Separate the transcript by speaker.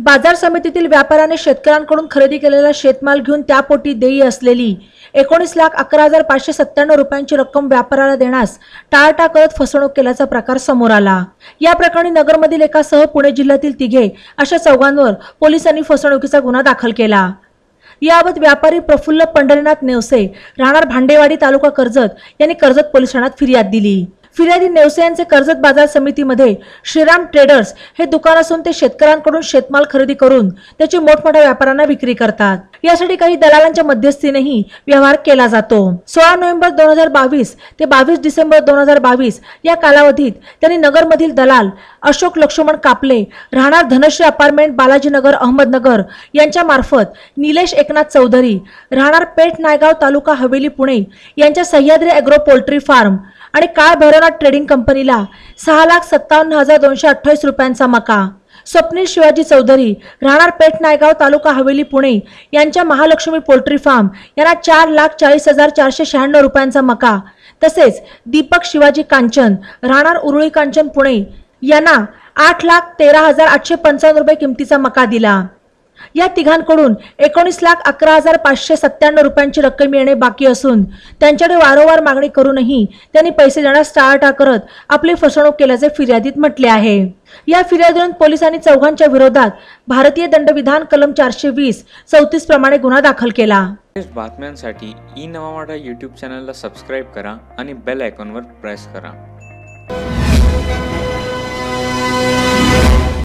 Speaker 1: बाजार समितीतील व्यापाऱ्याने शेतकऱ्यांकडून खरेदी केलेला शेतमाल घेऊन त्यापोटी देयी असलेली 19,11,597 रुपयांची रक्कम व्यापाऱ्याला देण्यास टाळाटाळ करत फसवणूक केल्याचा प्रकार समोर आला। या प्रकरणी नगरमधील एकासह पुणे जिल्ह्यातील तिघे अशा चौघांवर पोलिसांनी फसवणुकीचा गुन्हा दाखल केला। याबाबत व्यापारी प्रफुल्ल पंढरीनाथ नेवसे राहणार भांडेवाडी तालुका कर्जत यांनी कर्जत पोलीस ठाण्यात फिर्याद दिली। फिर्यादी नेवसे यांचे कर्जत बाजार समितीमध्ये श्रीराम ट्रेडर्स हे दुकान असून ते शेतकऱ्यांकडून शेतमाल खरेदी करून त्याची मोठमोठ्या व्यापाऱ्यांना विक्री करतात। यासाठी काही दलालांच्या मध्यस्थीनेही व्यवहार केला जातो। 16 नोव्हेंबर 2022 ते 22 डिसेंबर 2022 या कालावधीत त्यांनी नगरमधील दलाल अशोक लक्ष्मण कापले राहणार धनश्री अपार्टमेंट बालाजीनगर अहमदनगर यांच्या मार्फत निलेश एकनाथ चौधरी राहणार पेठ नायगाव तालुका हवेली पुणे यांच्या सह्याद्री ॲग्रो पोल्ट्री फार्म आणि काळ भैरवनाथ ट्रेडिंग कंपनीला 6,57,228 रुपयांचा मका, स्वप्नील शिवाजी चौधरी राहणार पेठ नायगाव तालुका हवेली पुणे यांच्या महालक्ष्मी पोल्ट्री फार्म यांना 4,40,496 रुपयांचा मका, तसेच दीपक शिवाजी कांचन राहणार उरुळी कांचन पुणे यांना 8,13,855 रुपये किमतीचा मका दिला। या तिघांकडून 19,11,597 रुपयांची रक्कम येणे बाकी असून त्यांच्याकडे वारंवार मागणी करूनही त्यांनी पैसे देण्यास टाळाटाळ करत आपली फसवणूक केल्याचे फिर्यादीत म्हटले आहे। या फिर्यादीवरून पोलिसांनी चौघांच्या विरोधात भारतीय दंडविधान कलम 420-34 प्रमाणे गुन्हा दाखल केला।
Speaker 2: बातम्यांसाठी ई नवा मराठा YouTube चॅनलला सबस्क्राइब करा आणि बेल आयकॉनवर प्रेस करा।